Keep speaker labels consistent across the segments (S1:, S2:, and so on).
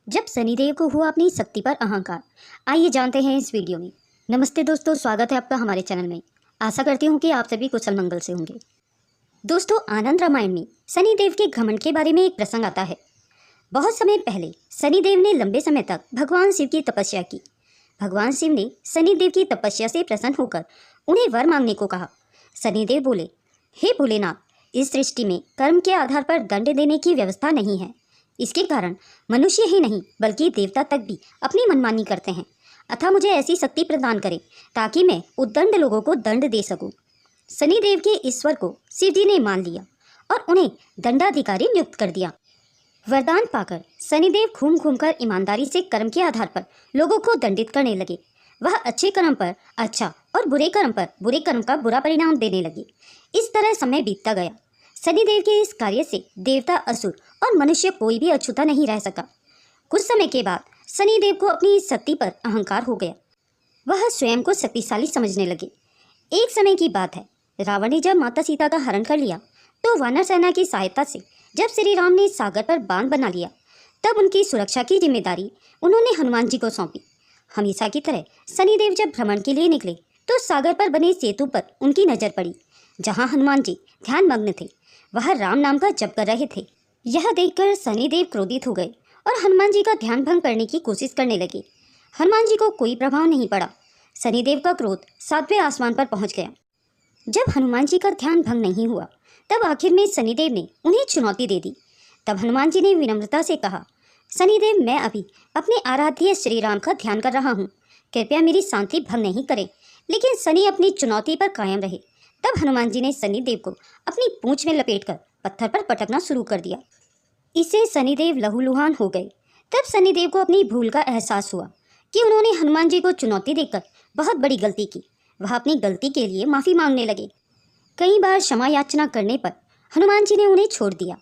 S1: जब शनिदेव को हुआ अपनी शक्ति पर अहंकार। आइए जानते हैं इस वीडियो में। नमस्ते दोस्तों, स्वागत है आपका हमारे चैनल में। आशा करती हूँ कि आप सभी कुशल मंगल से होंगे। दोस्तों, आनंद रामायण में शनिदेव के घमंड के बारे में एक प्रसंग आता है। बहुत समय पहले शनिदेव ने लंबे समय तक भगवान शिव की तपस्या की। भगवान शिव ने शनिदेव की तपस्या से प्रसन्न होकर उन्हें वर मांगने को कहा। शनिदेव बोले, हे भोलेनाथ, इस सृष्टि में कर्म के आधार पर दंड देने की व्यवस्था नहीं है। इसके कारण मनुष्य ही नहीं बल्कि देवता तक भी अपनी मनमानी करते हैं। अतः मुझे ऐसी शक्ति प्रदान करें ताकि मैं उद्दंड लोगों को दंड दे सकूं। शनिदेव के ईश्वर को शिवजी ने मान लिया और उन्हें दंडाधिकारी नियुक्त कर दिया। वरदान पाकर शनिदेव घूम घूमकर ईमानदारी से कर्म के आधार पर लोगों को दंडित करने लगे। वह अच्छे कर्म पर अच्छा और बुरे कर्म पर बुरे कर्म का बुरा परिणाम देने लगे। इस तरह समय बीतता गया। शनिदेव के इस कार्य से देवता, असुर और मनुष्य कोई भी अछूता नहीं रह सका। कुछ समय के बाद शनिदेव को अपनी इस शक्ति पर अहंकार हो गया। वह स्वयं को शक्तिशाली समझने लगे। एक समय की बात है, रावण ने जब माता सीता का हरण कर लिया तो वानर सेना की सहायता से जब श्री राम ने सागर पर बांध बना लिया, तब उनकी सुरक्षा की जिम्मेदारी उन्होंने हनुमान जी को सौंपी। हमेशा की तरह शनिदेव जब भ्रमण के लिए निकले तो सागर पर बने सेतु पर उनकी नजर पड़ी, जहां हनुमान जी ध्यान मग्न थे। वह राम नाम का जप कर रहे थे। यह देखकर शनिदेव क्रोधित हो गए और हनुमान जी का ध्यान भंग करने की कोशिश करने लगे। हनुमान जी को कोई प्रभाव नहीं पड़ा। शनिदेव का क्रोध 7वें आसमान पर पहुंच गया। जब हनुमान जी का ध्यान भंग नहीं हुआ, तब आखिर में शनिदेव ने उन्हें चुनौती दे दी। तब हनुमान जी ने विनम्रता से कहा, शनिदेव, मैं अभी अपने आराध्य श्री राम का ध्यान कर रहा हूँ, कृपया मेरी शांति भंग नहीं करें। लेकिन शनि अपनी चुनौती पर कायम रहे। तब हनुमान जी ने शनिदेव को अपनी पूंछ में लपेटकर पत्थर पर पटकना शुरू कर दिया। इससे शनिदेव लहूलुहान हो गए। तब शनिदेव को अपनी भूल का एहसास हुआ कि उन्होंने हनुमान जी को चुनौती देकर बहुत बड़ी गलती की। वह अपनी गलती के लिए माफ़ी मांगने लगे। कई बार क्षमा याचना करने पर हनुमान जी ने उन्हें छोड़ दिया।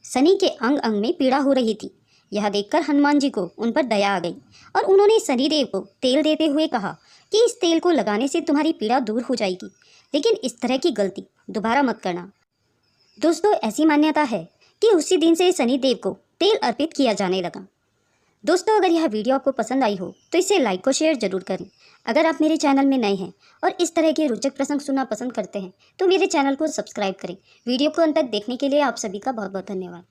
S1: शनि के अंग अंग में पीड़ा हो रही थी। यह देखकर हनुमान जी को उन पर दया आ गई और उन्होंने शनिदेव को तेल देते हुए कहा कि इस तेल को लगाने से तुम्हारी पीड़ा दूर हो जाएगी, लेकिन इस तरह की गलती दोबारा मत करना। दोस्तों, ऐसी मान्यता है कि उसी दिन से शनिदेव को तेल अर्पित किया जाने लगा। दोस्तों, अगर यह वीडियो आपको पसंद आई हो तो इसे लाइक और शेयर जरूर करें। अगर आप मेरे चैनल में नए हैं और इस तरह के रोचक प्रसंग सुनना पसंद करते हैं तो मेरे चैनल को सब्सक्राइब करें। वीडियो को अंत तक देखने के लिए आप सभी का बहुत बहुत धन्यवाद।